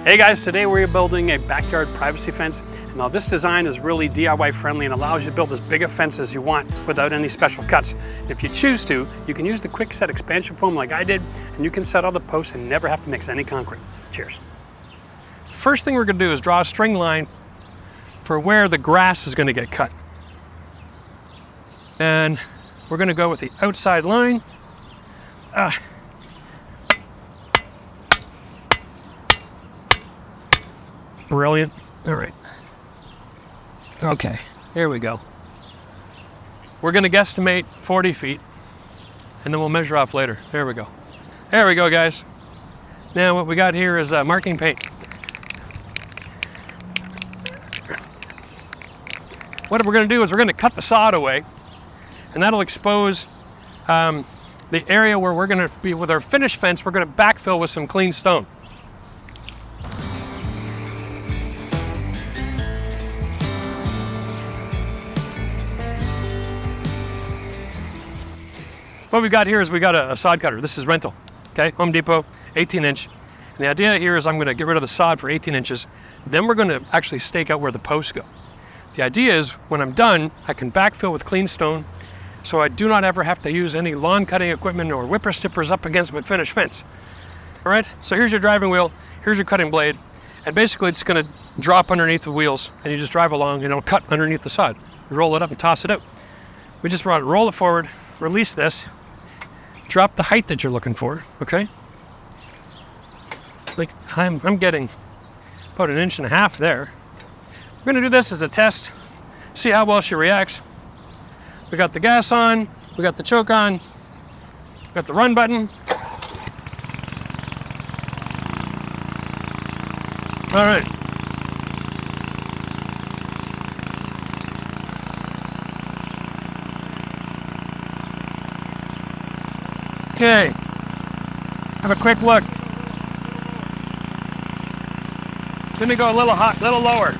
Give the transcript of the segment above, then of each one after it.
Hey guys, today we're building a backyard privacy fence. Now this design is really DIY friendly and allows you to build as big a fence as you want without any special cuts. And if you choose to, you can use the quick set expansion foam like I did, and you can set all the posts and never have to mix any concrete. Cheers. First thing we're gonna do is draw a string line for where the grass is gonna get cut. And we're gonna go with the outside line. Brilliant. All right. Okay, here we go. We're gonna guesstimate 40 feet and then we'll measure off later. There we go. There we go, guys. Now what we got here is marking paint. What we're gonna do is we're gonna cut the sod away, and that'll expose the area where we're gonna be with our finished fence. We're gonna backfill with some clean stone. What we've got here is we got a sod cutter. This is rental, okay? Home Depot, 18-inch. And the idea here is I'm gonna get rid of the sod for 18 inches. Then we're gonna actually stake out where the posts go. The idea is when I'm done, I can backfill with clean stone, so I do not ever have to use any lawn cutting equipment or whipper stippers up against my finished fence. All right, so here's your driving wheel, here's your cutting blade, and basically it's gonna drop underneath the wheels, and you just drive along and it'll cut underneath the sod. You roll it up and toss it out. We just want to roll it forward, release this, drop the height that you're looking for, okay? Like I'm getting about 1.5 inches there. We're gonna do this as a test, see how well she reacts. We got the gas on, we got the choke on, we got the run button. All right. Okay, have a quick look. Gonna go a little hot, little lower.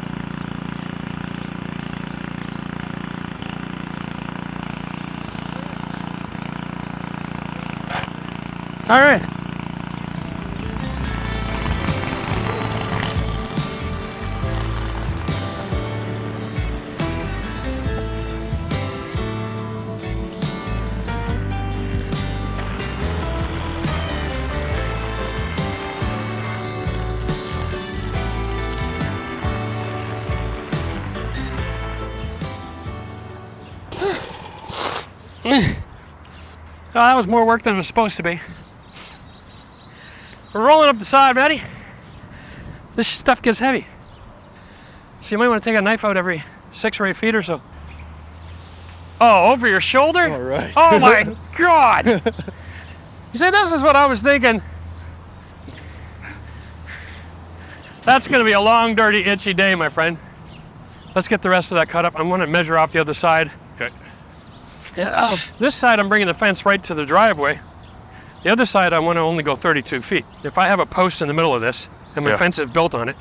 All right. Oh, that was more work than it was supposed to be. We're rolling up the side, Maddie. This stuff gets heavy. So you might want to take a knife out every 6 or 8 feet or so. Oh, over your shoulder? All right. Oh my God. You see, this is what I was thinking. That's gonna be a long, dirty, itchy day, my friend. Let's get the rest of that cut up. I'm gonna measure off the other side. Okay. This side, I'm bringing the fence right to the driveway. The other side, I want to only go 32 feet. If I have a post in the middle of this and my fence is built on it,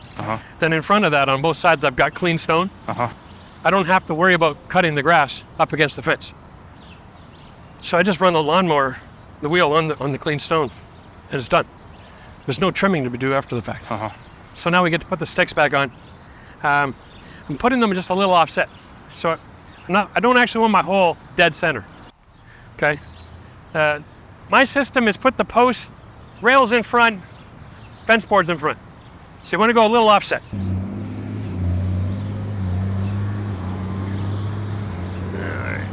then in front of that, on both sides, I've got clean stone. I don't have to worry about cutting the grass up against the fence. So I just run the lawnmower, the wheel on the clean stone, and it's done. There's no trimming to do after the fact. So now we get to put the sticks back on. I'm putting them just a little offset. So I don't actually want my hole dead center, okay? My system is put the post rails in front, fence boards in front. So you want to go a little offset. All right.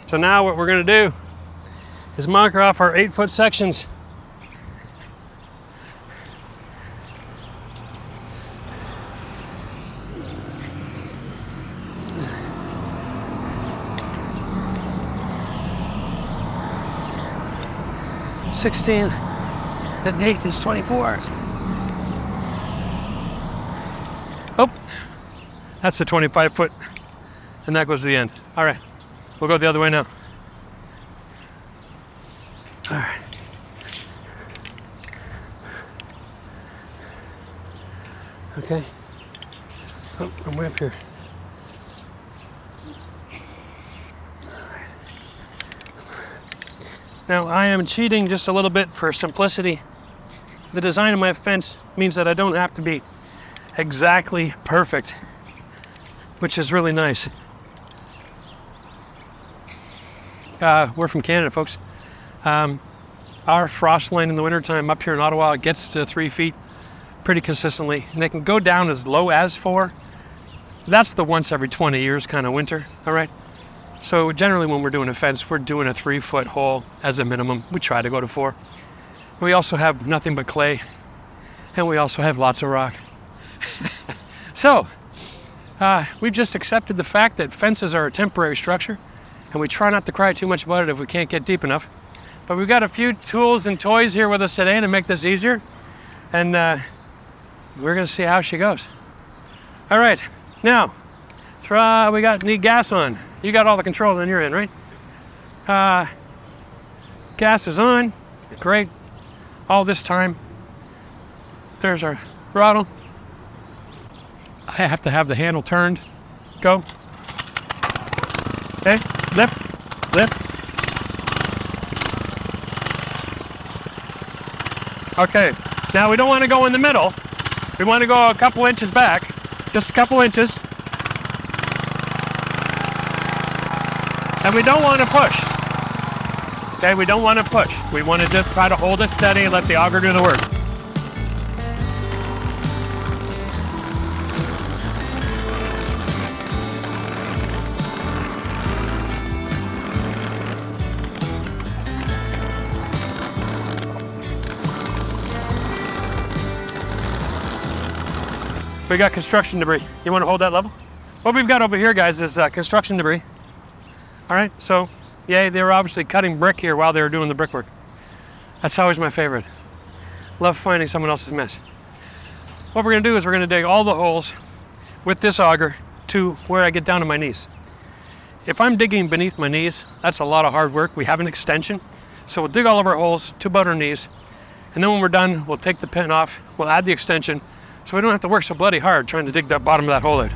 So now what we're going to do is mark off our 8-foot sections. $16 and 8 is 24. Oh, that's the 25-foot, and that goes to the end. All right. We'll go the other way now. All right. Okay. Oh, I'm way up here. Now I am cheating just a little bit for simplicity. The design of my fence means that I don't have to be exactly perfect, which is really nice. We're from Canada, folks. Our frost line in the wintertime up here in Ottawa gets to 3 feet pretty consistently, and it can go down as low as 4. That's the once every 20 years kind of winter, all right? So generally when we're doing a fence, we're doing a 3-foot hole as a minimum. We try to go to 4. We also have nothing but clay, and we also have lots of rock. So, we've just accepted the fact that fences are a temporary structure, and we try not to cry too much about it if we can't get deep enough. But we've got a few tools and toys here with us today to make this easier, and we're gonna see how she goes. All right, now, need gas on. You got all the controls on your end, right? Gas is on, great. All this time, there's our throttle. I have to have the handle turned. Go. Okay, lift, lift. Okay, now we don't want to go in the middle. We want to go a couple inches back, just a couple inches. And we don't want to push. Okay, we don't want to push. We want to just try to hold it steady and let the auger do the work. We got construction debris. You want to hold that level? What we've got over here, guys, is construction debris. All right, so yeah, they were obviously cutting brick here while they were doing the brickwork. That's always my favorite. Love finding someone else's mess. What we're gonna do is we're gonna dig all the holes with this auger to where I get down to my knees. If I'm digging beneath my knees, that's a lot of hard work. We have an extension, so we'll dig all of our holes to about our knees, and then when we're done, we'll take the pin off, we'll add the extension, so we don't have to work so bloody hard trying to dig that bottom of that hole out.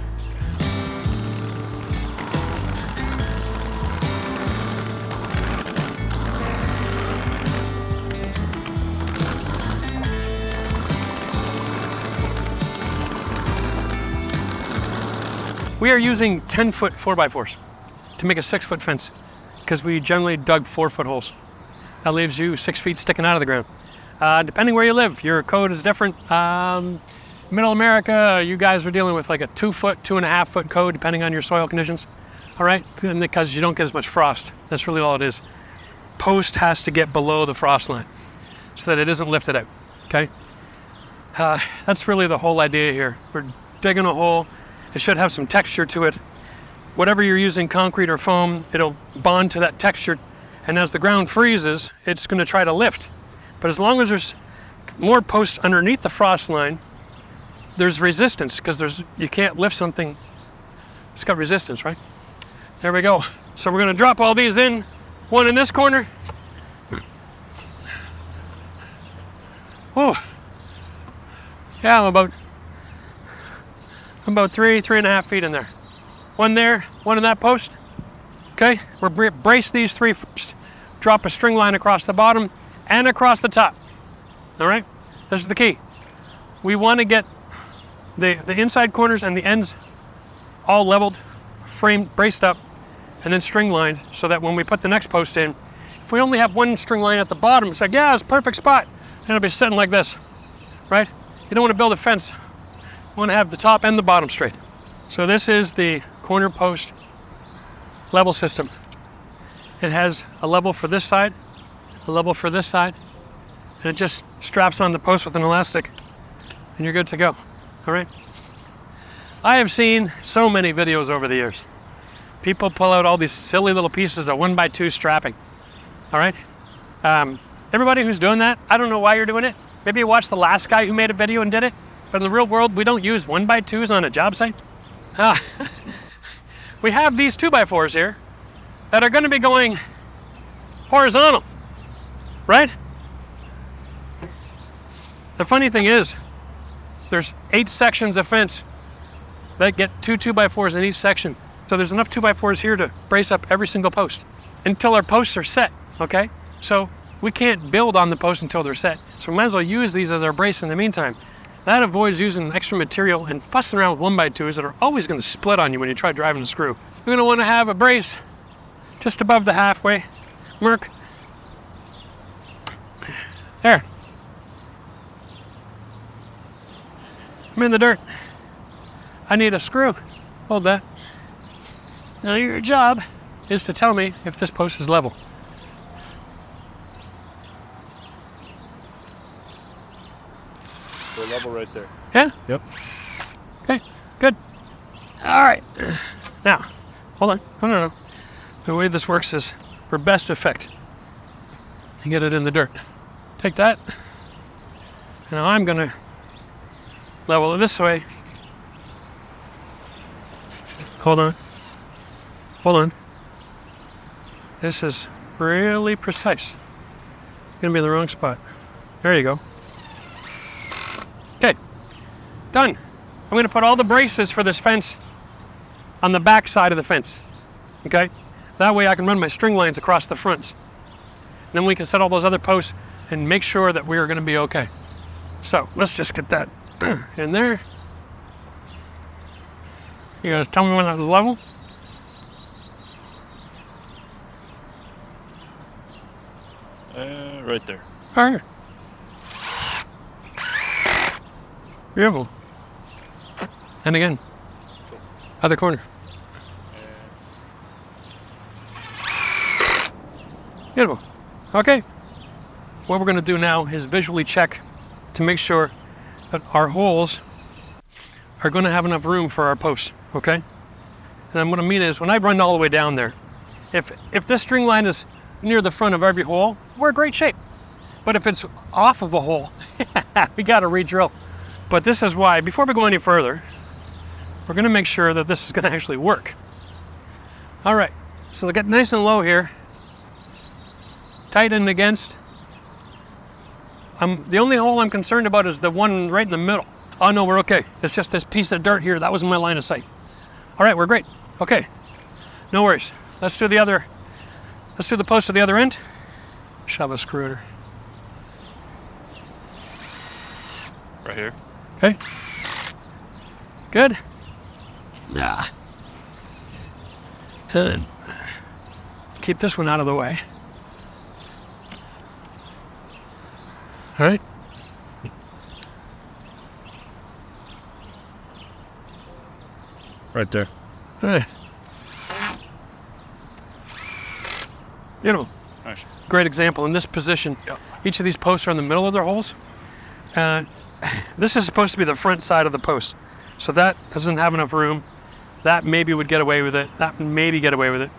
We are using 10-foot 4x4s to make a 6-foot fence because we generally dug 4-foot holes. That leaves you 6 feet sticking out of the ground. Depending where you live, your code is different. Middle America, you guys are dealing with like a 2-foot, 2.5-foot code depending on your soil conditions. All right, and because you don't get as much frost. That's really all it is. Post has to get below the frost line so that it isn't lifted out, okay? That's really the whole idea here. We're digging a hole. It should have some texture to it. Whatever you're using, concrete or foam, it'll bond to that texture. And as the ground freezes, it's gonna try to lift. But as long as there's more posts underneath the frost line, there's resistance because you can't lift something. It's got resistance, right? There we go. So we're gonna drop all these in. One in this corner. Whoa. Yeah, I'm about 3.5 feet in there. One there, one in that post. Okay, we'll brace these 3 first. Drop a string line across the bottom and across the top. All right, this is the key. We want to get the inside corners and the ends all leveled, framed, braced up, and then string lined so that when we put the next post in, if we only have one string line at the bottom, it's like, yeah, it's a perfect spot. And it'll be sitting like this, right? You don't want to build a fence. You want to have the top and the bottom straight. So this is the corner post level system. It has a level for this side, a level for this side, and it just straps on the post with an elastic, and you're good to go, all right? I have seen so many videos over the years. People pull out all these silly little pieces of 1x2 strapping, all right? Everybody who's doing that, I don't know why you're doing it. Maybe you watched the last guy who made a video and did it, but in the real world, we don't use 1x2s on a job site. We have these 2x4s here that are gonna be going horizontal, right? The funny thing is, there's 8 sections of fence that get 2 2x4s in each section. So there's enough 2x4s here to brace up every single post until our posts are set, okay? So we can't build on the posts until they're set. So we might as well use these as our brace in the meantime. That avoids using extra material and fussing around with 1x2s that are always gonna split on you when you try driving a screw. You're gonna wanna have a brace just above the halfway mark. There. I'm in the dirt. I need a screw. Hold that. Now your job is to tell me if this post is level. We're level right there. Yeah? Yep. Okay, good. All right. Now, hold on. No. The way this works is for best effect. You get it in the dirt. Take that. Now I'm gonna level it this way. Hold on. Hold on. This is really precise. Gonna be in the wrong spot. There you go. Okay, done. I'm gonna put all the braces for this fence on the back side of the fence, okay? That way I can run my string lines across the fronts. Then we can set all those other posts and make sure that we are gonna be okay. So let's just get that in there. You gonna tell me when that's level? Right there. All right. Beautiful. And again, other corner. Beautiful. Okay. What we're going to do now is visually check to make sure that our holes are going to have enough room for our posts, okay? And then what I mean is when I run all the way down there, if this string line is near the front of every hole, we're in great shape. But if it's off of a hole, we got to re-drill. But this is why, before we go any further, we're going to make sure that this is going to actually work. All right, so they get nice and low here. Tighten against. The only hole I'm concerned about is the one right in the middle. Oh no, we're okay. It's just this piece of dirt here. That was in my line of sight. All right, we're great. Okay, no worries. Let's do the post at the other end. Shove a screw in her. Right here. Okay. Good. Yeah. Good. Keep this one out of the way. All right. Right there. All right. Beautiful. Nice. Great example in this position. Each of these posts are in the middle of their holes. This is supposed to be the front side of the post. So that doesn't have enough room. That maybe would get away with it. That would maybe get away with it.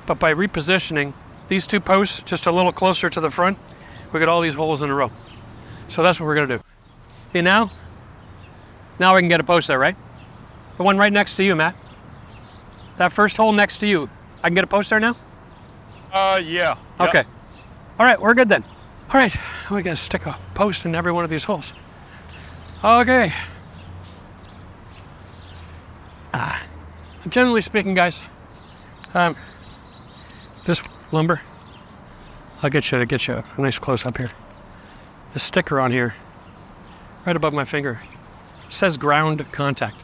But by repositioning these two posts just a little closer to the front, we get all these holes in a row. So that's what we're gonna do. See now we can get a post there, right? The one right next to you, Matt. That first hole next to you. I can get a post there now? Yeah. Okay. All right, we're good then. All right, we gotta stick a post in every one of these holes. Okay. Generally speaking, guys, this lumber, I'll get you a nice close up here. The sticker on here, right above my finger, says ground contact.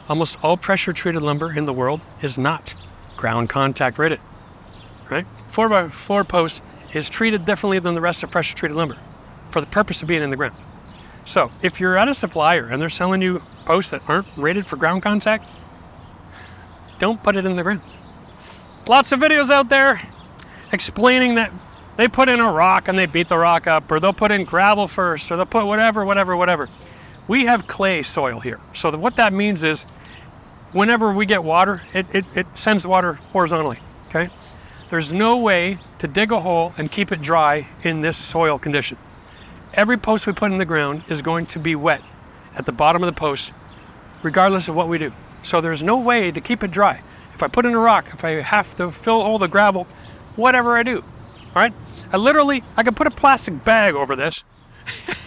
Almost all pressure treated lumber in the world is not ground contact rated, right? 4x4 post is treated differently than the rest of pressure treated lumber for the purpose of being in the ground. So if you're at a supplier and they're selling you posts that aren't rated for ground contact, don't put it in the ground. Lots of videos out there explaining that they put in a rock and they beat the rock up, or they'll put in gravel first, or they'll put whatever. We have clay soil here. So what that means is whenever we get water, it sends water horizontally, okay? There's no way to dig a hole and keep it dry in this soil condition. Every post we put in the ground is going to be wet at the bottom of the post, regardless of what we do. So there's no way to keep it dry. If I put in a rock, if I have to fill all the gravel, whatever I do, all right? I could put a plastic bag over this.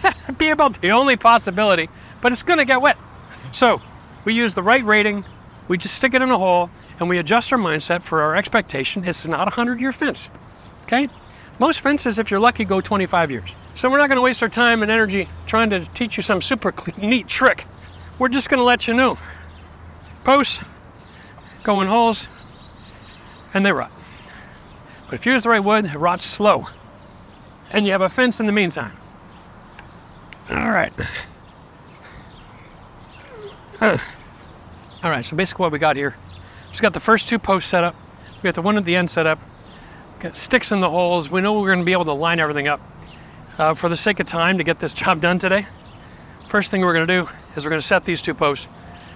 It'd be about the only possibility, but it's gonna get wet. So We use the right rating, we just stick it in a hole, and we adjust our mindset for our expectation. It's not a 100-year fence, okay? Most fences, if you're lucky, go 25 years. So we're not gonna waste our time and energy trying to teach you some super neat trick. We're just gonna let you know. Posts go in holes, and they rot. But if you use the right wood, it rots slow. And you have a fence in the meantime. All right. All right, so basically what we got here, just got the first 2 posts set up. We got the one at the end set up. Got sticks in the holes. We know we're gonna be able to line everything up. For the sake of time to get this job done today, first thing we're gonna do is we're gonna set these 2 posts,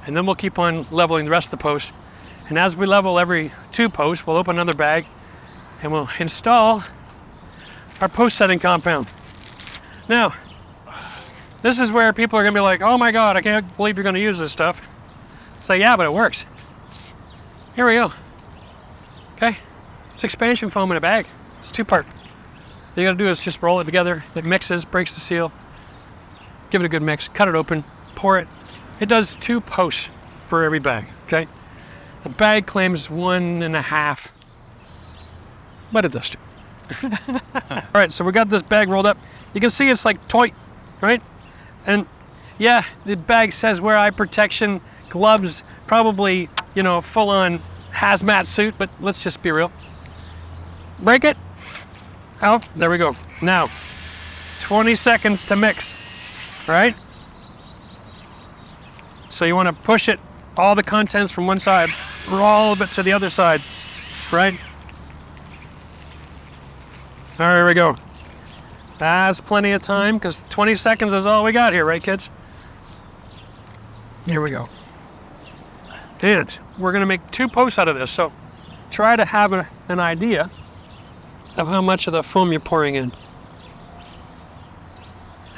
and then we'll keep on leveling the rest of the posts. And as we level every 2 posts, we'll open another bag and we'll install our post setting compound. Now, this is where people are gonna be like, oh my God, I can't believe you're gonna use this stuff. It's like, yeah, but it works. Here we go. Okay, it's expansion foam in a bag. It's 2-part. All you gotta do is just roll it together. It mixes, breaks the seal. Give it a good mix, cut it open, pour it. It does 2 posts for every bag, okay? The bag claims 1.5, but it does 2. All right, so we got this bag rolled up. You can see it's like tight, right? And yeah, the bag says wear eye protection, gloves, probably, you know, full-on hazmat suit, but let's just be real. Break it. Oh, there we go. Now, 20 seconds to mix, right? So you want to push it, all the contents from one side, roll a bit to the other side, right? All right, here we go. That's plenty of time because 20 seconds is all we got here, right, kids? Here we go. And we're gonna make 2 posts out of this, so try to have an idea of how much of the foam you're pouring in.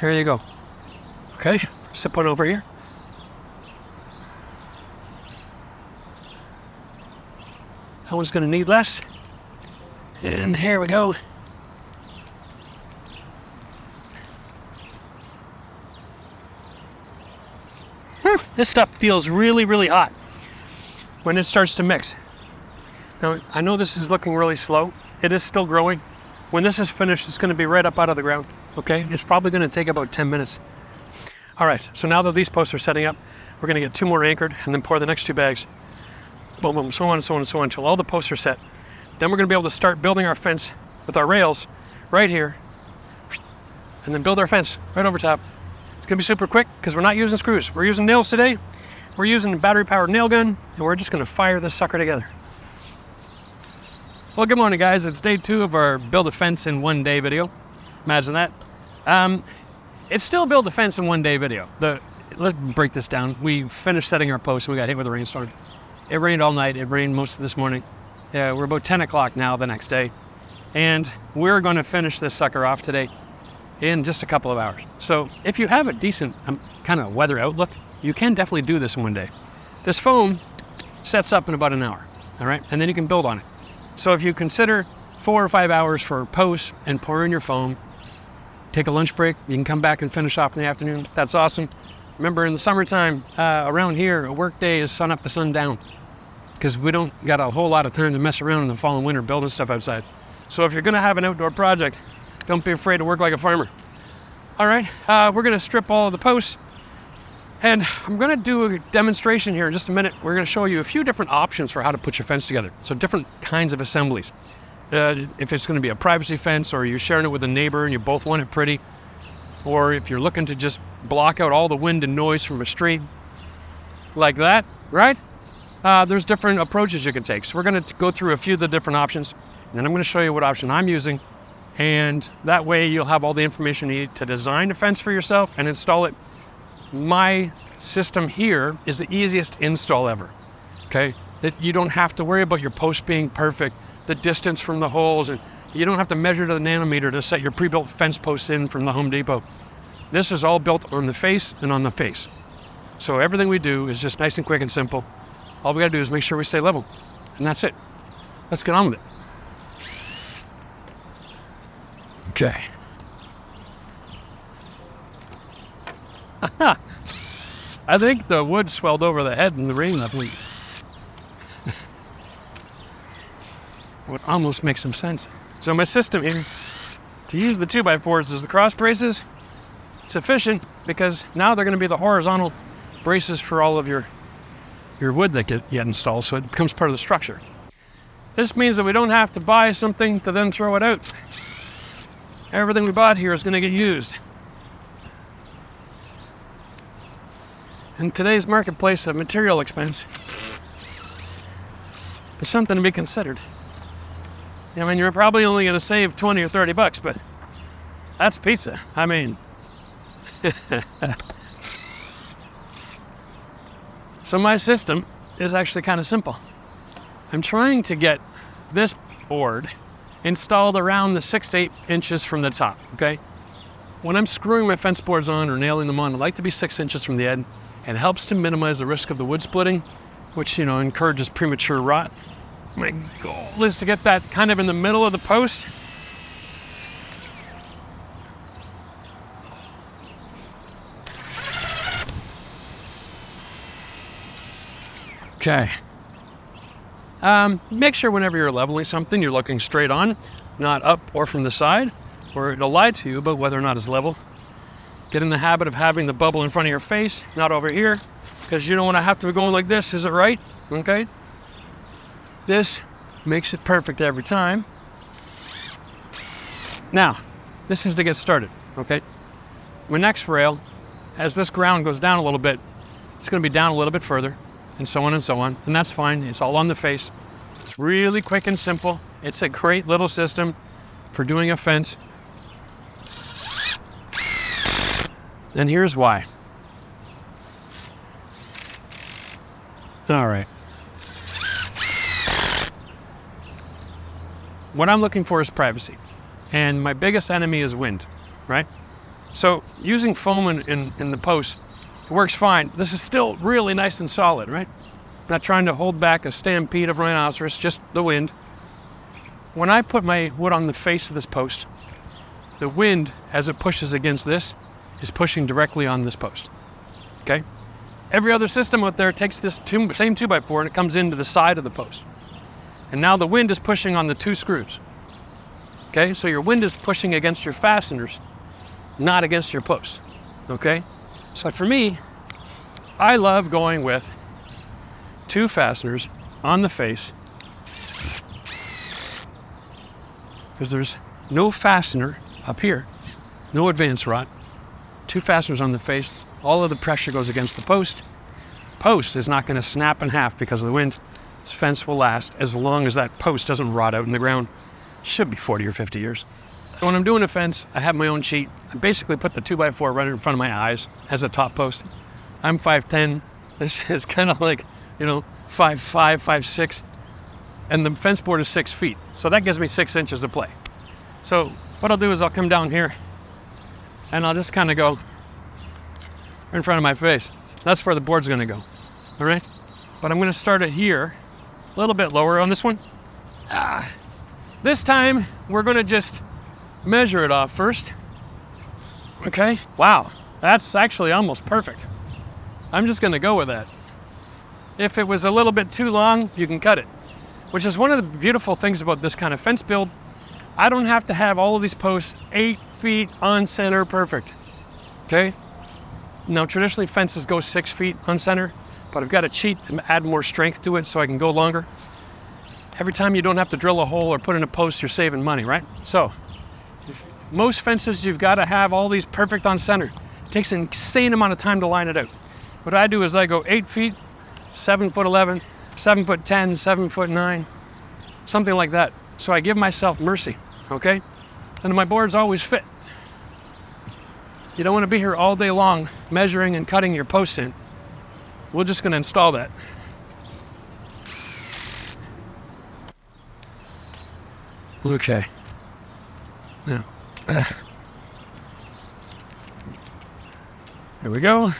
Here you go. Okay, sit one over here. That one's gonna need less. And here we go. This stuff feels really, really hot when it starts to mix. Now, I know this is looking really slow. It is still growing. When this is finished, it's gonna be right up out of the ground, okay? It's probably gonna take about 10 minutes. All right, so now that these posts are setting up, we're gonna get 2 more anchored and then pour the next 2 bags. Boom, boom, so on and so on and so on until all the posts are set. Then we're gonna be able to start building our fence with our rails right here and then build our fence right over top. It's gonna be super quick because we're not using screws. We're using nails today. We're using a battery-powered nail gun, and we're just gonna fire this sucker together. Well, good morning, guys. It's day 2 of our build a fence in 1 day video. Imagine that. It's still build a fence in 1 day video. Let's break this down. We finished setting our posts and we got hit with a rainstorm. It rained all night. It rained most of this morning. We're about 10 o'clock now the next day. And we're gonna finish this sucker off today in just a couple of hours. So if you have a decent kind of weather outlook, you can definitely do this in 1 day. This foam sets up in about an hour, all right? And then you can build on it. So if you consider 4 or 5 hours for posts and pour in your foam, take a lunch break, you can come back and finish off in the afternoon. That's awesome. Remember, in the summertime, around here, a work day is sun up to sundown because we don't got a whole lot of time to mess around in the fall and winter building stuff outside. So if you're gonna have an outdoor project, don't be afraid to work like a farmer. All right, we're gonna strip all of the posts, and I'm gonna do a demonstration here in just a minute. We're gonna show you a few different options for how to put your fence together. So different kinds of assemblies. If it's gonna be a privacy fence or you're sharing it with a neighbor and you both want it pretty, or if you're looking to just block out all the wind and noise from a street, like that, right? There's different approaches you can take. So we're gonna go through a few of the different options, and then I'm gonna show you what option I'm using, and that way you'll have all the information you need to design a fence for yourself and install it. My system here is the easiest install ever, okay? That you don't have to worry about your post being perfect, the distance from the holes, and you don't have to measure to the nanometer to set your pre-built fence posts in from the Home Depot. This is all built on the face and on the face. So everything we do is just nice and quick and simple. All we gotta do is make sure we stay level, and that's it. Let's get on with it. Okay. I think the wood swelled over the head in the rain that week. Would almost make some sense. So my system here, to use the 2x4s as the cross braces, it's efficient because now they're going to be the horizontal braces for all of your wood that get installed, so it becomes part of the structure. This means that we don't have to buy something to then throw it out. Everything we bought here is going to get used. In today's marketplace of material expense, there's something to be considered. I mean, you're probably only going to save 20 or 30 bucks, but that's pizza. I mean, so my system is actually kind of simple. I'm trying to get this board installed around the 6 to 8 inches from the top, okay? When I'm screwing my fence boards on or nailing them on, I like to be 6 inches from the end. It helps to minimize the risk of the wood splitting, which, encourages premature rot. My goal is to get that kind of in the middle of the post. Okay. Make sure whenever you're leveling something, you're looking straight on, not up or from the side, or it'll lie to you about whether or not it's level. Get in the habit of having the bubble in front of your face, not over here, because you don't want to have to be going like this. Is it right? Okay. This makes it perfect every time. Now, this is to get started, okay? My next rail, as this ground goes down a little bit, it's going to be down a little bit further, and so on and so on, and that's fine. It's all on the face. It's really quick and simple. It's a great little system for doing a fence. And here's why. All right. What I'm looking for is privacy. And my biggest enemy is wind, right? So using foam in the post, it works fine. This is still really nice and solid, right? Not trying to hold back a stampede of rhinoceros, just the wind. When I put my wood on the face of this post, the wind, as it pushes against this, is pushing directly on this post, okay? Every other system out there takes this same 2x4 and it comes into the side of the post. And now the wind is pushing on the 2 screws, okay? So your wind is pushing against your fasteners, not against your post, okay? So for me, I love going with 2 fasteners on the face because there's no fastener up here, no advance rod. 2 fasteners on the face, all of the pressure goes against the post. Post is not going to snap in half because of the wind. This fence will last as long as that post doesn't rot out in the ground. Should be 40 or 50 years. When I'm doing a fence, I have my own sheet. I basically put the 2x4 right in front of my eyes as a top post. I'm 5'10". This is kind of like, 5'5", 5'6", and the fence board is 6 feet. So that gives me 6 inches of play. So what I'll do is I'll come down here and I'll just kind of go in front of my face. That's where the board's going to go, all right? But I'm going to start it here, a little bit lower on this one. This time, we're going to just measure it off first, okay? Wow, that's actually almost perfect. I'm just going to go with that. If it was a little bit too long, you can cut it, which is one of the beautiful things about this kind of fence build. I don't have to have all of these posts 8 feet on center perfect, okay? Now, traditionally fences go 6 feet on center, but I've got to cheat and add more strength to it so I can go longer. Every time you don't have to drill a hole or put in a post, you're saving money, right? So, most fences, you've got to have all these perfect on center. It takes an insane amount of time to line it out. What I do is I go 8 feet, 7'11", 7'10", 7'9", something like that. So I give myself mercy, okay? And my boards always fit. You don't want to be here all day long measuring and cutting your posts in. We're just going to install that. Okay. Now, here we go.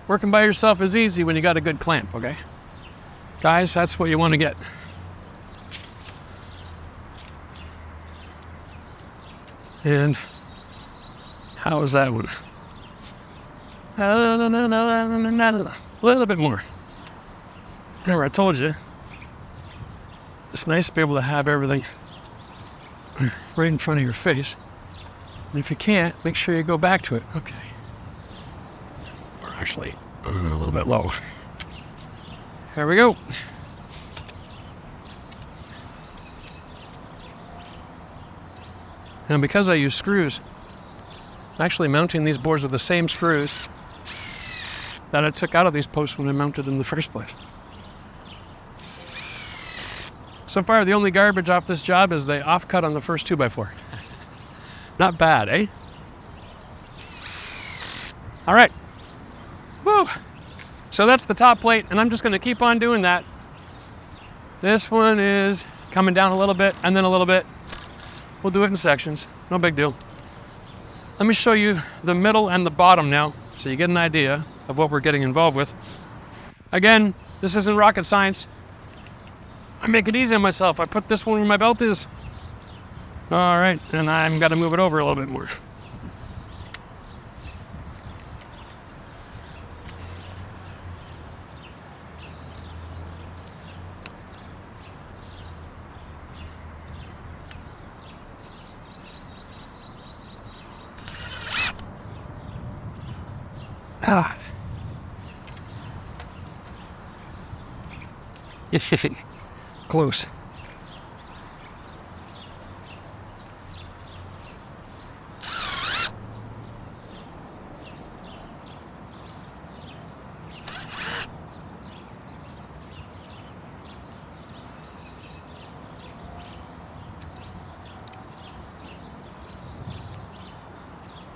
Working by yourself is easy when you got a good clamp, okay? Guys, that's what you want to get. And how is that one? A little bit more. Remember, I told you, it's nice to be able to have everything right in front of your face. And if you can't, make sure you go back to it. Okay. We're actually a little bit low. There we go. And because I use screws, I'm actually mounting these boards with the same screws that I took out of these posts when I mounted them in the first place. So far, the only garbage off this job is the offcut on the first 2x4. Not bad, eh? All right. Woo! So that's the top plate, and I'm just going to keep on doing that. This one is coming down a little bit, and then a little bit. We'll do it in sections. No big deal. Let me show you the middle and the bottom now, so you get an idea of what we're getting involved with. Again, this isn't rocket science. I make it easy on myself. I put this one where my belt is. All right, and I've got to move it over a little bit more. Ah. Close.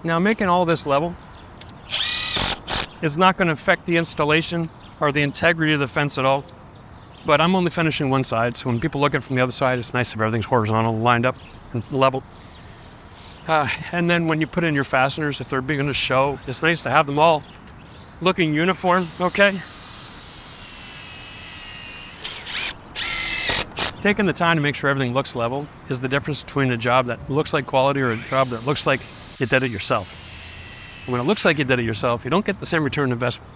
Now, making all this level is not going to affect the installation or the integrity of the fence at all. But I'm only finishing one side, so when people look at it from the other side, it's nice if everything's horizontal, lined up, and level. And then when you put in your fasteners, if they're going to show, it's nice to have them all looking uniform, okay? Taking the time to make sure everything looks level is the difference between a job that looks like quality or a job that looks like you did it yourself. And when it looks like you did it yourself, you don't get the same return on investment.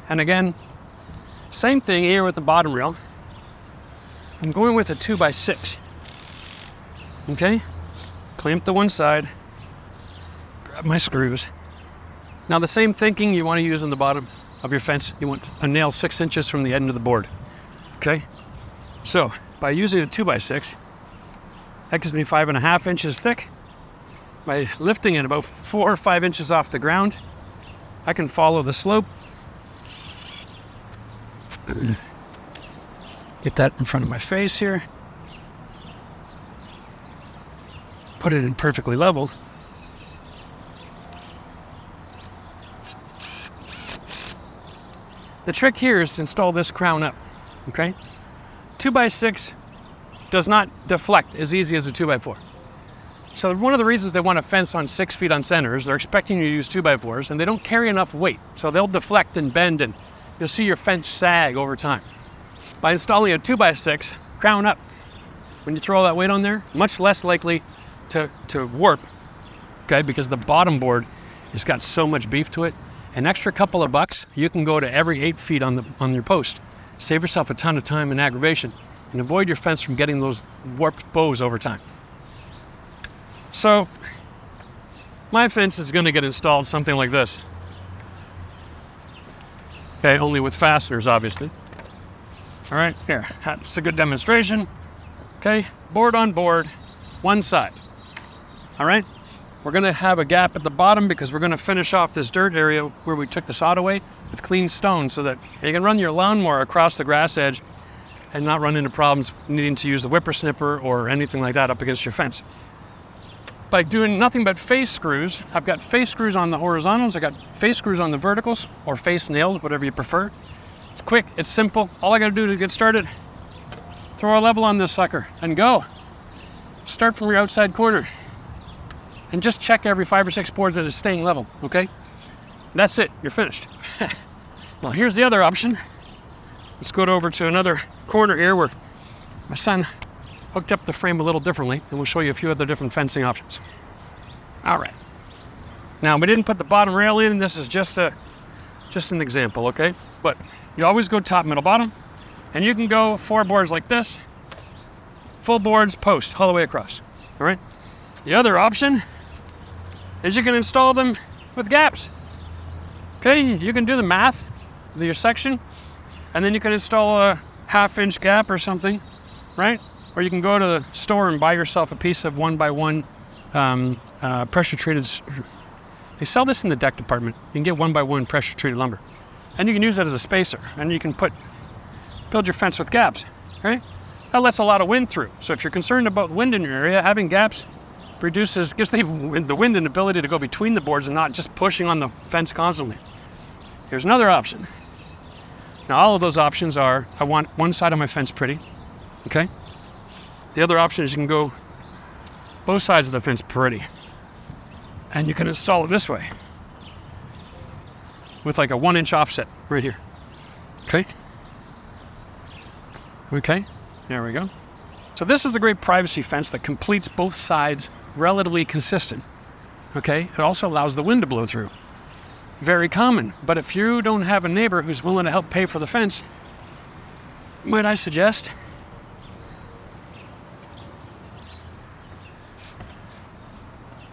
And again, same thing here with the bottom rail. I'm going with a 2x6. Okay? Clamp to one side, grab my screws. Now the same thinking you want to use on the bottom of your fence. You want a nail 6 inches from the end of the board. Okay? So, by using a 2x6, that gives me 5.5 inches thick. By lifting it about 4 or 5 inches off the ground, I can follow the slope. Get that in front of my face here. Put it in perfectly level. The trick here is to install this crown up, okay? 2x6 does not deflect as easy as a 2x4. So one of the reasons they want a fence on 6 feet on center is they're expecting you to use 2x4s and they don't carry enough weight. So they'll deflect and bend and you'll see your fence sag over time. By installing a 2x6, crown up, when you throw all that weight on there, much less likely to warp, okay? Because the bottom board has got so much beef to it. An extra couple of bucks, you can go to every 8 feet on your post. Save yourself a ton of time and aggravation and avoid your fence from getting those warped bows over time. So, my fence is gonna get installed something like this. Okay, only with fasteners, obviously. All right, here, that's a good demonstration. Okay, board on board, one side. All right, we're gonna have a gap at the bottom because we're gonna finish off this dirt area where we took the sod away with clean stone so that you can run your lawnmower across the grass edge and not run into problems needing to use the whippersnipper or anything like that up against your fence. By doing nothing but face screws, I've got face screws on the horizontals, I got face screws on the verticals, or face nails, whatever you prefer. It's quick, it's simple. All I gotta do to get started, throw a level on this sucker and go. Start from your outside corner and just check every 5 or 6 boards that it's staying level, okay? That's it, you're finished. Well, here's the other option. Let's go over to another corner here where my son hooked up the frame a little differently, and we'll show you a few other different fencing options. All right. Now, we didn't put the bottom rail in. This is just an example, okay? But you always go top, middle, bottom. And you can go 4 boards like this. Full boards, post, all the way across. All right? The other option is you can install them with gaps. Okay? You can do the math of your section. And then you can install a 1/2-inch gap or something, right? Or you can go to the store and buy yourself a piece of 1x1 pressure treated. They sell this in the deck department. You can get 1x1 pressure treated lumber, and you can use that as a spacer. And you can build your fence with gaps, right? That lets a lot of wind through. So if you're concerned about wind in your area, having gaps gives the wind an ability to go between the boards and not just pushing on the fence constantly. Here's another option. Now all of those options are, I want one side of my fence pretty, okay? The other option is you can go both sides of the fence pretty. And you can install it this way with like a 1-inch offset right here. Okay? Okay, there we go. So this is a great privacy fence that completes both sides relatively consistent. Okay? It also allows the wind to blow through. Very common. But if you don't have a neighbor who's willing to help pay for the fence, might I suggest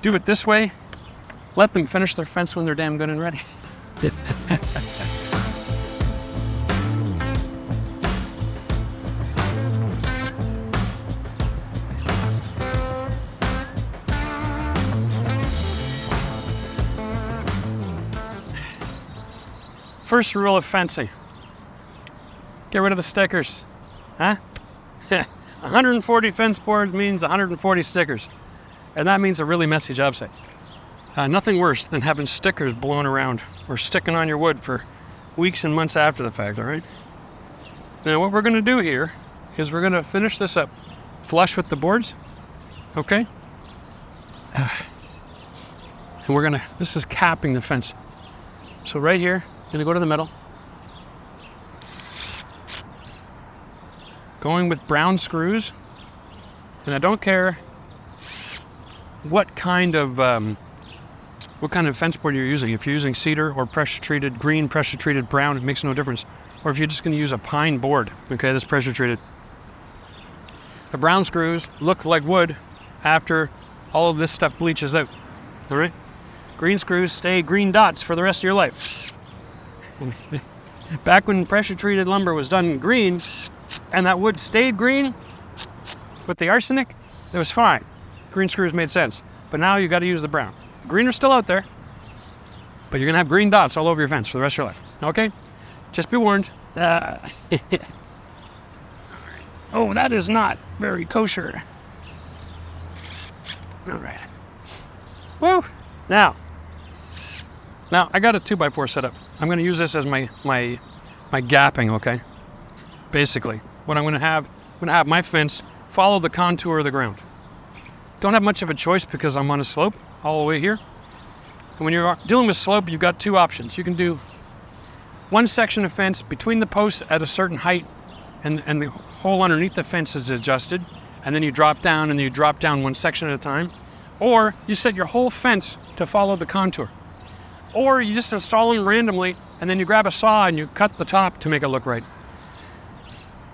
do it this way. Let them finish their fence when they're damn good and ready. First rule of fencing. Get rid of the stickers. Huh? 140 fence boards means 140 stickers. And that means a really messy job site. Nothing worse than having stickers blown around or sticking on your wood for weeks and months after the fact, all right? Now what we're going to do here is we're going to finish this up flush with the boards, okay? And this is capping the fence. So right here, I'm going to go to the middle. Going with brown screws. And I don't care what kind of fence board you're using. If you're using cedar or pressure treated green, pressure treated brown, it makes no difference. Or if you're just going to use a pine board, okay, that's pressure treated. The brown screws look like wood after all of this stuff bleaches out. All right? Green screws stay green dots for the rest of your life. Back when pressure treated lumber was done green and that wood stayed green with the arsenic, it was fine. Green screws made sense. But now you got to use the brown. The green are still out there, but you're going to have green dots all over your fence for the rest of your life. Okay? Just be warned. Oh, that is not very kosher. All right. Woo! Now, I got a 2x4 set up. I'm going to use this as my gapping, okay? Basically, what I'm going to have my fence follow the contour of the ground. Don't have much of a choice because I'm on a slope all the way here. And when you're dealing with slope, you've got two options. You can do one section of fence between the posts at a certain height and the hole underneath the fence is adjusted, and then you drop down one section at a time. Or you set your whole fence to follow the contour. Or you just install them randomly and then you grab a saw and you cut the top to make it look right.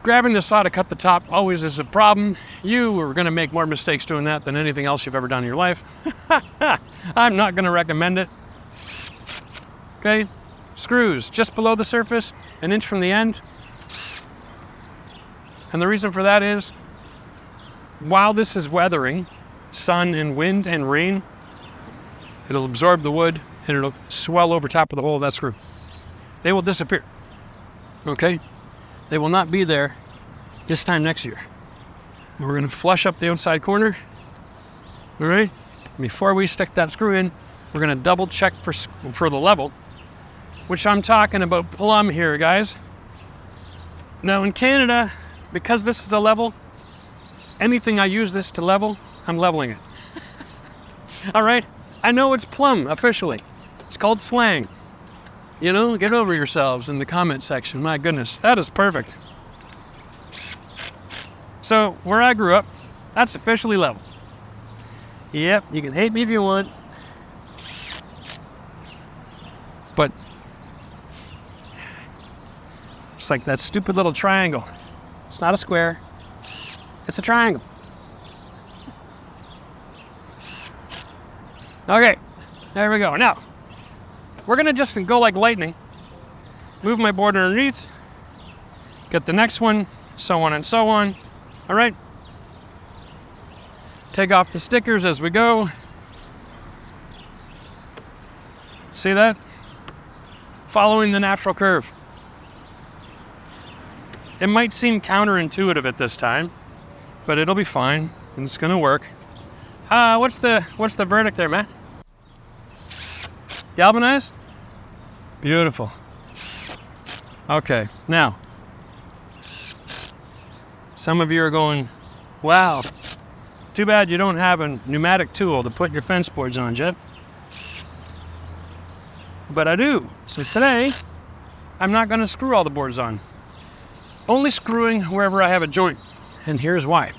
Grabbing the saw to cut the top always is a problem. You are going to make more mistakes doing that than anything else you've ever done in your life. I'm not going to recommend it. Okay, screws just below the surface, an inch from the end. And the reason for that is, while this is weathering, sun and wind and rain, it'll absorb the wood and it'll swell over top of the hole of that screw. They will disappear. Okay? They will not be there this time next year. And we're going to flush up the outside corner. All right? Before we stick that screw in, we're going to double check for the level, which I'm talking about plumb here, guys. Now in Canada, because this is a level, anything I use this to level, I'm leveling it. All right? I know it's plumb officially. It's called slang. You know, get over yourselves in the comment section. My goodness, that is perfect. So, where I grew up, that's officially level. Yep, you can hate me if you want. but it's like that stupid little triangle. It's not a square, it's a triangle. Okay, there we go. Now, we're gonna just go like lightning. Move my board underneath, get the next one, so on and so on. All right. Take off the stickers as we go. See that? Following the natural curve. It might seem counterintuitive at this time, but it'll be fine, and it's gonna work. What's the verdict there, Matt? Galvanized? Beautiful. Okay, now, some of you are going, wow, it's too bad you don't have a pneumatic tool to put your fence boards on, Jeff. But I do. So today, I'm not gonna screw all the boards on. Only screwing wherever I have a joint, and here's why.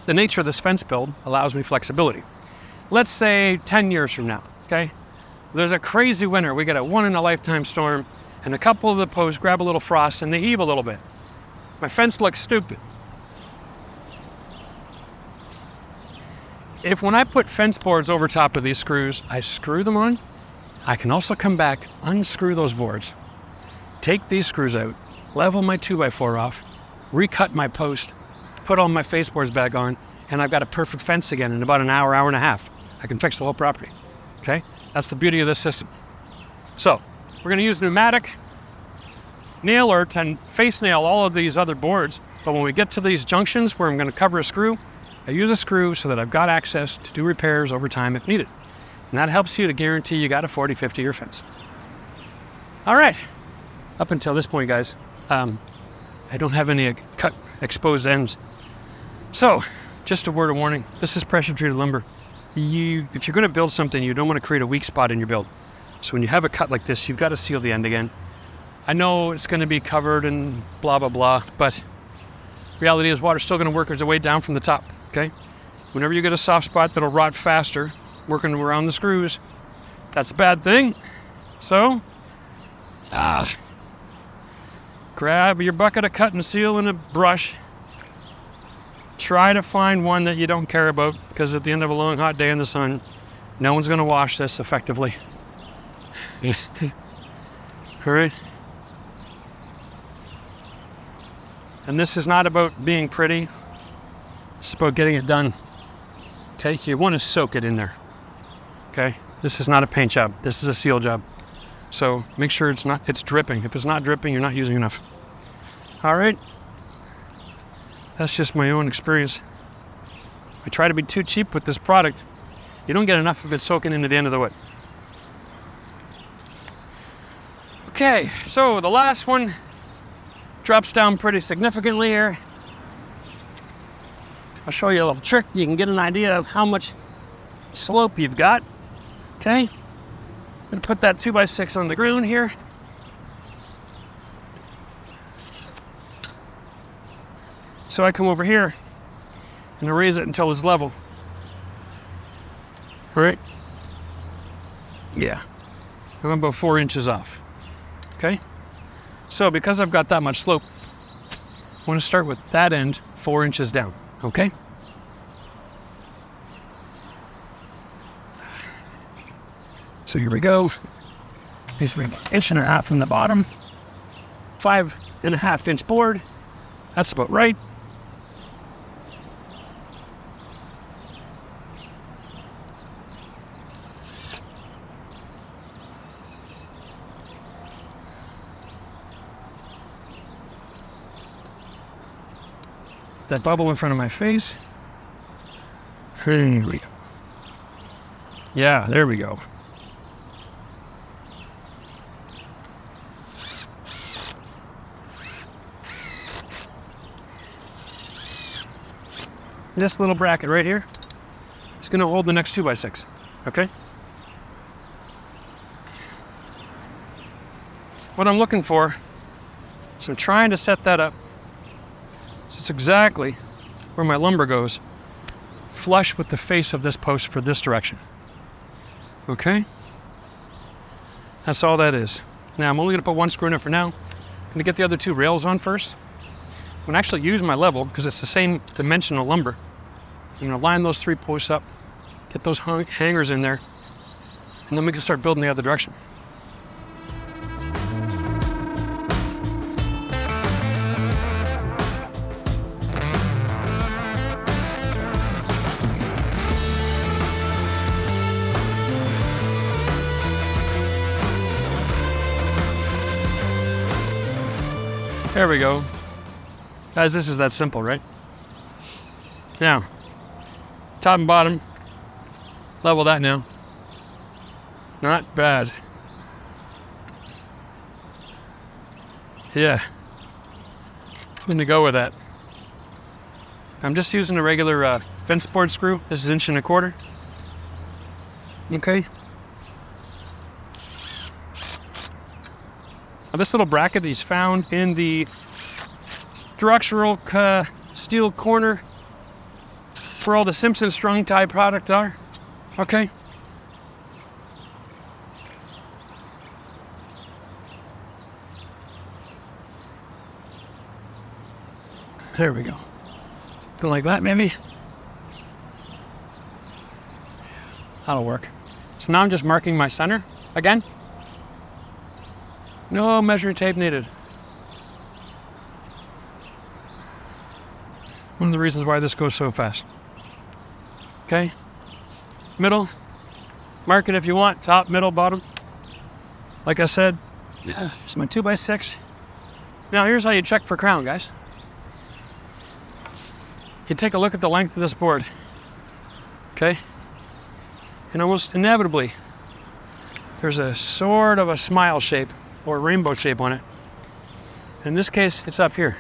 The nature of this fence build allows me flexibility. Let's say 10 years from now, okay? There's a crazy winter, we get a one-in-a-lifetime storm, and a couple of the posts grab a little frost and they heave a little bit. My fence looks stupid. If when I put fence boards over top of these screws, I screw them on, I can also come back, unscrew those boards, take these screws out, level my 2x4 off, recut my post, put all my face boards back on, and I've got a perfect fence again in about an hour, hour and a half. I can fix the whole property, okay? That's the beauty of this system. So, we're gonna use pneumatic nailer to face nail all of these other boards, but when we get to these junctions where I'm gonna cover a screw, I use a screw so that I've got access to do repairs over time if needed. And that helps you to guarantee you got a 40, 50-year fence. All right, up until this point, guys, I don't have any cut exposed ends. So, just a word of warning, this is pressure treated lumber. If you're gonna build something, you don't wanna create a weak spot in your build. So when you have a cut like this, you've gotta seal the end again. I know it's gonna be covered and blah, blah, blah, but reality is water's still gonna work its way down from the top, okay? Whenever you get a soft spot that'll rot faster, working around the screws, that's a bad thing. So, grab your bucket of cut and seal and a brush. Try to find one that you don't care about, because at the end of a long hot day in the sun, no one's gonna wash this effectively. All right. And this is not about being pretty, it's about getting it done. Okay, you wanna soak it in there. Okay, this is not a paint job, this is a seal job. So make sure it's dripping. If it's not dripping, you're not using enough. All right. That's just my own experience. I try to be too cheap with this product. You don't get enough of it soaking into the end of the wood. Okay, so the last one drops down pretty significantly here. I'll show you a little trick. You can get an idea of how much slope you've got. Okay, I'm gonna put that 2x6 on the ground here. So I come over here and I raise it until it's level. All right? Yeah, I'm about 4 inches off. Okay? So because I've got that much slope, I want to start with that end 4 inches down. Okay? So here we go. Basically about 1.5 inches from the bottom. 5.5 inch board. That's about right. That bubble in front of my face. Here we go. Yeah, there we go. This little bracket right here is going to hold the next 2x6, okay? What I'm looking for is I'm trying to set that up so it's exactly where my lumber goes, flush with the face of this post for this direction, okay? That's all that is. Now I'm only gonna put one screw in it for now. I'm gonna get the other 2 rails on first. I'm gonna actually use my level because it's the same dimensional lumber. I'm gonna line those 3 posts up, get those hangers in there, and then we can start building the other direction. There we go. Guys, this is that simple, right? Now, top and bottom, level that now. Not bad. Yeah. I'm gonna go with that. I'm just using a regular fence board screw. This is 1 1/4 inch. Okay. Now this little bracket is found in the structural steel corner where all the Simpson strong tie product are. Okay. There we go. Something like that, maybe. That'll work. So now I'm just marking my center again. No measuring tape needed. One of the reasons why this goes so fast. Okay. Middle. Mark it if you want. Top, middle, bottom. Like I said, here's my 2x6. Now here's how you check for crown, guys. You take a look at the length of this board. Okay. And almost inevitably, there's a sort of a smile shape or rainbow shape on it. In this case, it's up here.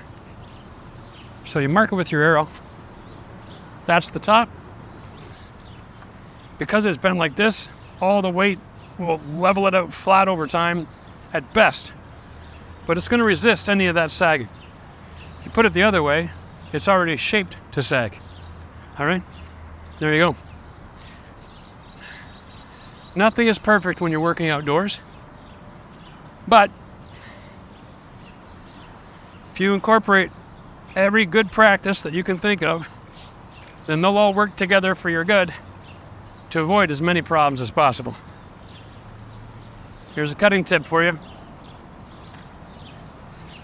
So you mark it with your arrow. That's the top. Because it's been like this, all the weight will level it out flat over time at best. But it's gonna resist any of that sagging. You put it the other way, it's already shaped to sag. All right, there you go. Nothing is perfect when you're working outdoors. But if you incorporate every good practice that you can think of, then they'll all work together for your good to avoid as many problems as possible. Here's a cutting tip for you.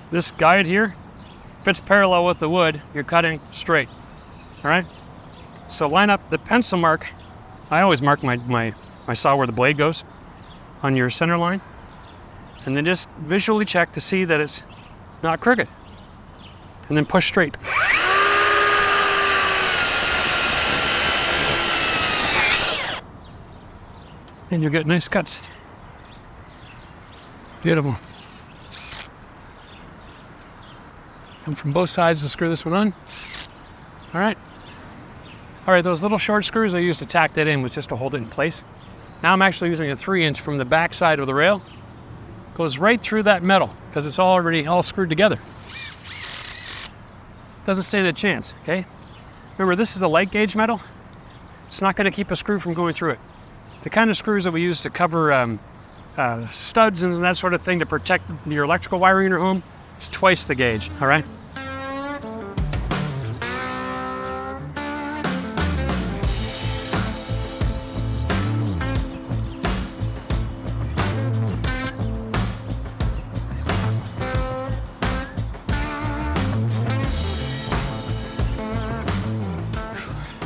This guide here, if it's parallel with the wood, you're cutting straight. All right? So line up the pencil mark. I always mark my saw where the blade goes on your center line. And then just visually check to see that it's not crooked. And then push straight. And you'll get nice cuts. Beautiful. Come from both sides to screw this one on. All right. All right, those little short screws I used to tack that in was just to hold it in place. Now I'm actually using a 3-inch from the back side of the rail. Goes right through that metal because it's already all screwed together. Doesn't stand a chance, okay? Remember, this is a light gauge metal. It's not gonna keep a screw from going through it. The kind of screws that we use to cover studs and that sort of thing to protect your electrical wiring in your home, it's twice the gauge, all right?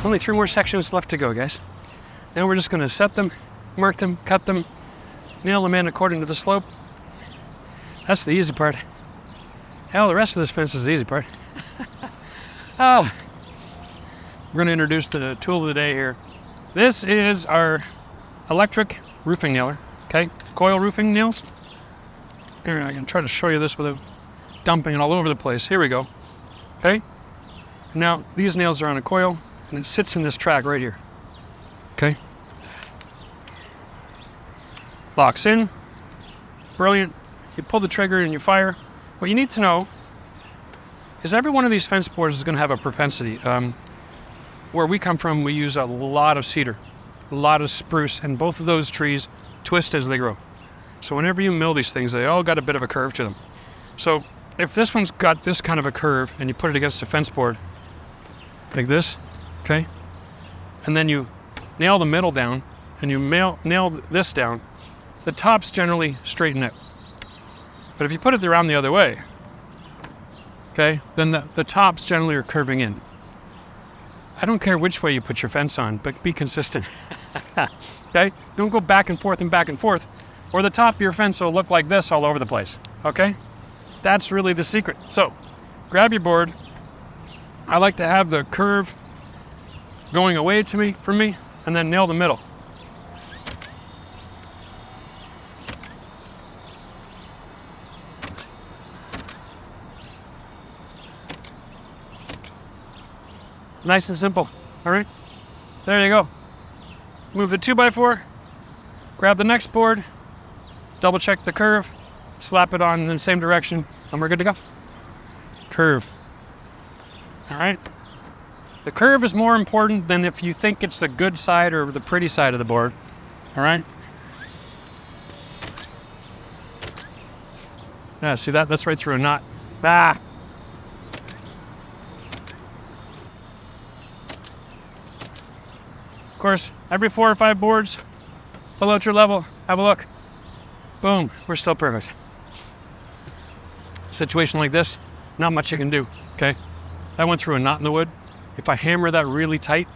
Only 3 more sections left to go, guys. Now we're just gonna set them, mark them, cut them, nail them in according to the slope. That's the easy part. Hell, the rest of this fence is the easy part. Oh, we're gonna introduce the tool of the day here. This is our electric roofing nailer, okay? Coil roofing nails. Here, I can try to show you this without dumping it all over the place. Here we go, okay? Now, these nails are on a coil, and it sits in this track right here, okay? Locks in, brilliant. You pull the trigger and you fire. What you need to know is every one of these fence boards is gonna have a propensity. Where we come from, we use a lot of cedar, a lot of spruce, and both of those trees twist as they grow. So whenever you mill these things, they all got a bit of a curve to them. So if this one's got this kind of a curve and you put it against the fence board, like this, okay? And then you nail the middle down and you nail this down, the tops generally straighten out. But if you put it around the other way, okay, then the tops generally are curving in. I don't care which way you put your fence on, but be consistent. Okay? Don't go back and forth, or the top of your fence will look like this all over the place. Okay? That's really the secret. So, grab your board. I like to have the curve going away from me, and then nail the middle. Nice and simple. All right? There you go. Move the 2x4, grab the next board, double check the curve, slap it on in the same direction, and we're good to go. Curve. All right? The curve is more important than if you think it's the good side or the pretty side of the board. All right? Yeah, see that? That's right through a knot. Ah! Of course, every 4 or 5 boards, pull out your level, have a look. Boom, we're still perfect. Situation like this, not much you can do, okay? That went through a knot in the wood. If I hammer that really tight,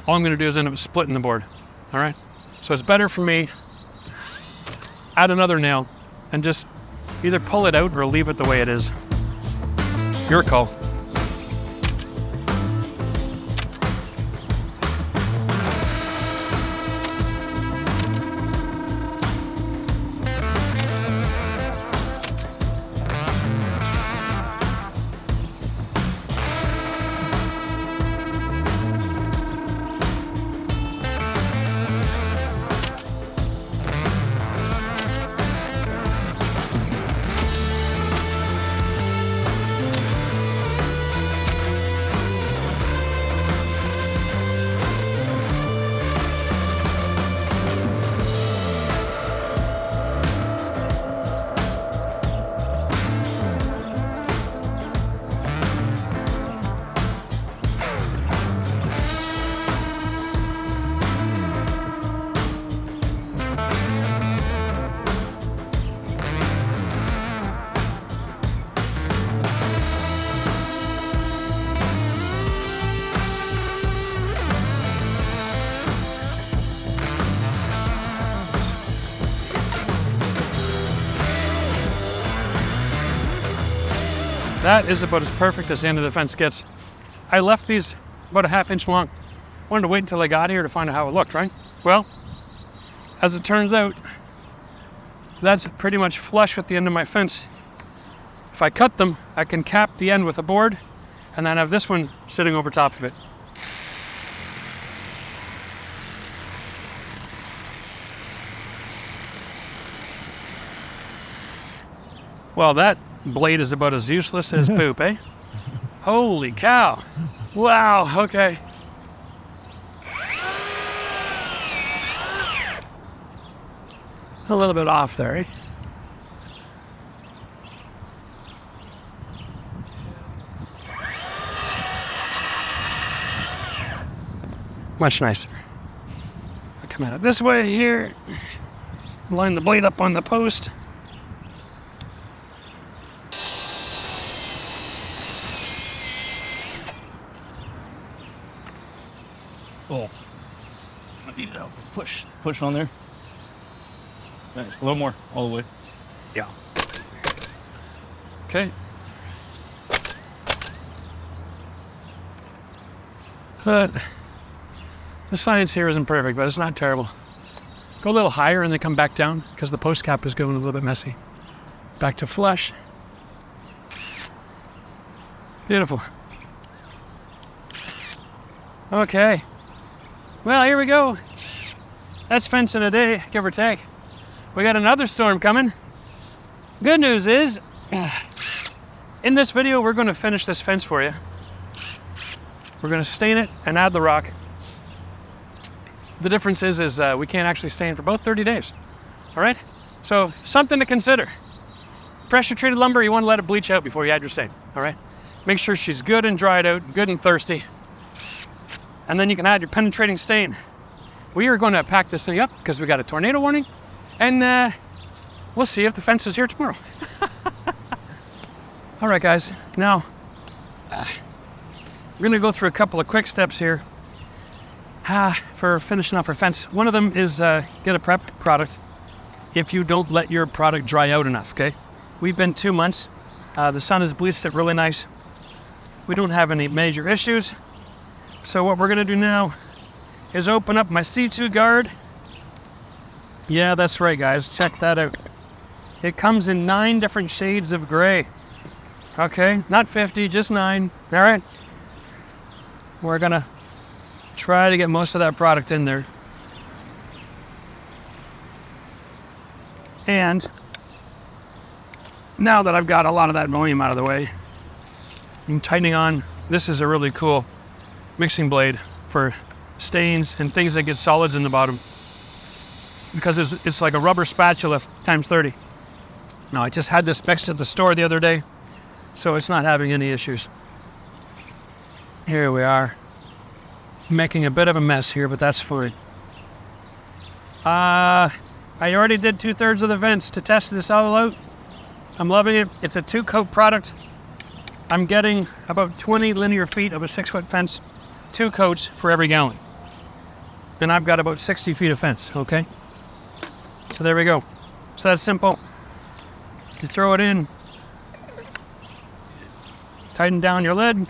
all I'm gonna do is end up splitting the board, all right? So it's better for me, add another nail, and just either pull it out or leave it the way it is. Your call. That is about as perfect as the end of the fence gets. I left these about a 1/2 inch long. Wanted to wait until I got here to find out how it looked, right? Well, as it turns out, that's pretty much flush with the end of my fence. If I cut them, I can cap the end with a board and then have this one sitting over top of it. Well, that blade is about as useless as poop, eh? Holy cow. Wow, okay. A little bit off there, eh? Much nicer. I'll come at it this way here. Line the blade up on the post. Oh, I need to push on there. Nice. A little more, all the way. Yeah. Okay. But the science here isn't perfect, but it's not terrible. Go a little higher and then come back down because the post cap is going a little bit messy. Back to flush. Beautiful. Okay. Well, here we go. That's fence in a day, give or take. We got another storm coming. Good news is, in this video, we're going to finish this fence for you. We're going to stain it and add the rock. The difference is we can't actually stain for about 30 days. All right? So something to consider. Pressure treated lumber, you want to let it bleach out before you add your stain, all right? Make sure she's good and dried out, good and thirsty. And then you can add your penetrating stain. We are going to pack this thing up because we got a tornado warning, and we'll see if the fence is here tomorrow. All right, guys, now we're gonna go through a couple of quick steps here for finishing off our fence. One of them is get a prep product if you don't let your product dry out enough, okay? We've been 2 months. The sun has bleached it really nice. We don't have any major issues. So what we're gonna do now is open up my C2 guard. Yeah, that's right, guys, check that out. It comes in 9 different shades of gray. Okay, not 50, just 9, all right? We're gonna try to get most of that product in there. And now that I've got a lot of that volume out of the way, I'm tightening on. This is a really cool mixing blade for stains and things that get solids in the bottom, because it's like a rubber spatula times 30. Now, I just had this fixed at the store the other day, so it's not having any issues. Here we are, making a bit of a mess here, but that's fine. I already did 2/3 of the vents to test this all out. I'm loving it. It's a 2-coat product. I'm getting about 20 linear feet of a 6-foot fence, 2 coats for every gallon. And I've got about 60 feet of fence, okay? So there we go. So that's simple. You throw it in, tighten down your lid,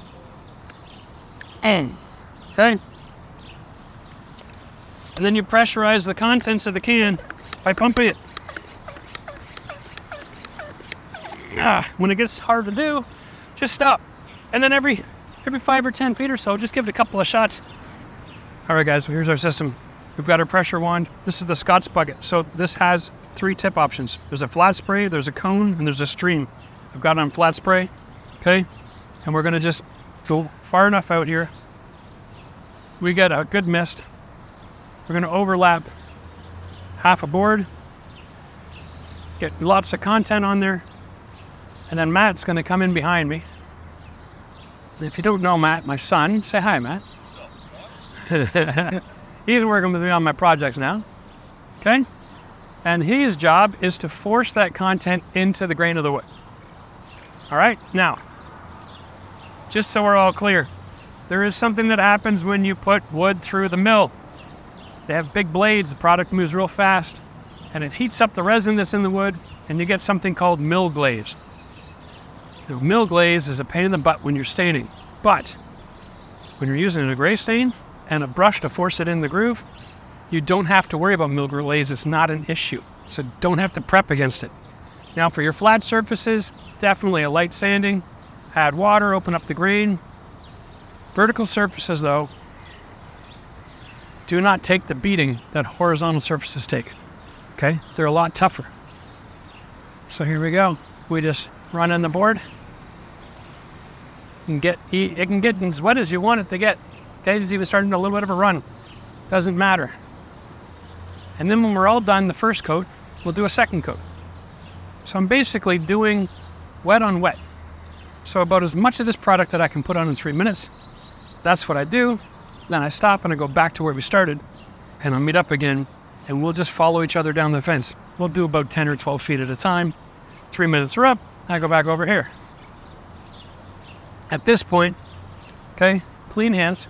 and okay? And then you pressurize the contents of the can by pumping it. When it gets hard to do, just stop. And then every 5 or 10 feet or so, just give it a couple of shots. All right, guys, so here's our system. We've got our pressure wand. This is the Scott's bucket. So this has 3 tip options. There's a flat spray, there's a cone, and there's a stream. I've got it on flat spray, okay? And we're gonna just go far enough out here. We get a good mist. We're gonna overlap half a board, get lots of content on there, and then Matt's gonna come in behind me. If you don't know Matt, my son, say hi, Matt. He's working with me on my projects now, okay? And his job is to force that content into the grain of the wood. All right, now, just so we're all clear, there is something that happens when you put wood through the mill. They have big blades, the product moves real fast, and it heats up the resin that's in the wood, and you get something called mill glaze. Now, mill glaze is a pain in the butt when you're staining, but when you're using a gray stain and a brush to force it in the groove, you don't have to worry about mill glaze. It's not an issue, so don't have to prep against it. Now, for your flat surfaces, definitely a light sanding, add water, open up the grain. Vertical surfaces, though, do not take the beating that horizontal surfaces take, okay? They're a lot tougher. So here we go. We just run in the board and it can get as wet as you want it to get. Okay, it's even starting a little bit of a run. Doesn't matter. And then when we're all done the first coat, we'll do a second coat. So I'm basically doing wet on wet. So about as much of this product that I can put on in 3 minutes. That's what I do. Then I stop and I go back to where we started, and I'll meet up again, and we'll just follow each other down the fence. We'll do about 10 or 12 feet at a time. 3 minutes are up, I go back over here. At this point, okay, clean hands.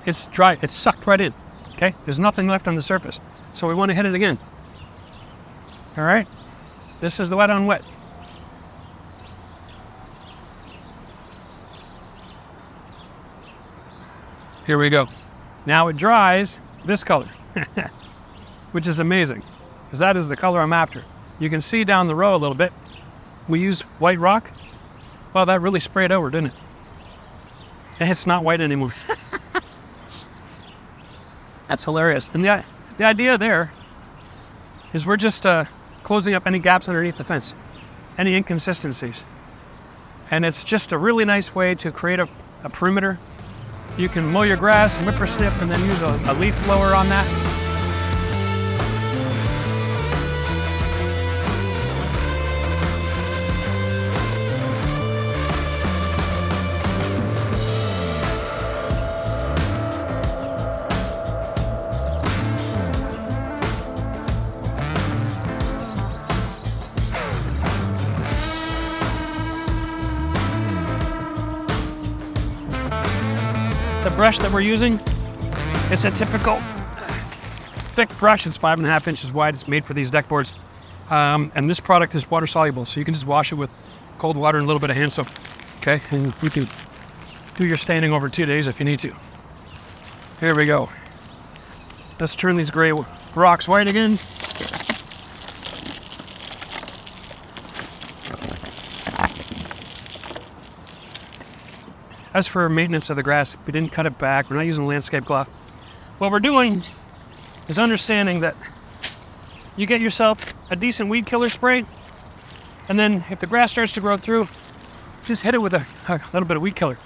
It's dry, it's sucked right in, okay? There's nothing left on the surface. So we want to hit it again. All right, this is the wet on wet. Here we go. Now it dries this color, which is amazing, because that is the color I'm after. You can see down the row a little bit. We used white rock. Well, that really sprayed over, didn't it? And it's not white anymore. That's hilarious. And the idea there is we're just closing up any gaps underneath the fence, any inconsistencies. And it's just a really nice way to create a perimeter. You can mow your grass, whippersnip, and then use a leaf blower on that. brush that we're using, it's a typical thick brush. It's 5.5 inches wide. It's made for these deck boards. And this product is water soluble, so you can just wash it with cold water and a little bit of hand soap. Okay, and you can do your standing over 2 days if you need to. Here we go. Let's turn these gray rocks white again. As for maintenance of the grass, we didn't cut it back. We're not using landscape cloth. What we're doing is understanding that you get yourself a decent weed killer spray, and then if the grass starts to grow through, just hit it with a little bit of weed killer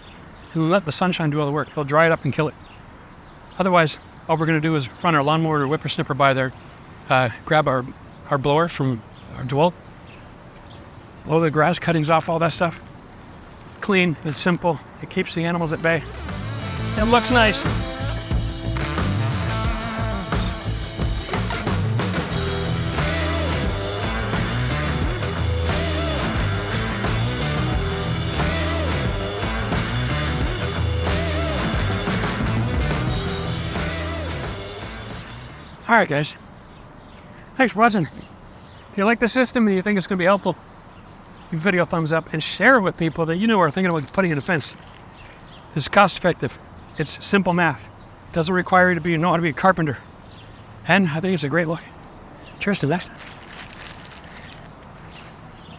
and let the sunshine do all the work. It'll dry it up and kill it. Otherwise, all we're going to do is run our lawnmower or whippersnipper by there, grab our blower from our dwell, blow the grass cuttings off, all that stuff. It's clean, it's simple, it keeps the animals at bay. It looks nice. All right, guys. Thanks for watching. If you like the system and you think it's going to be helpful, give the video a thumbs up and share it with people that you know are thinking about putting in a fence. It's cost effective. It's simple math. It doesn't require you to know how to be a carpenter. And I think it's a great look. Cheers to next time.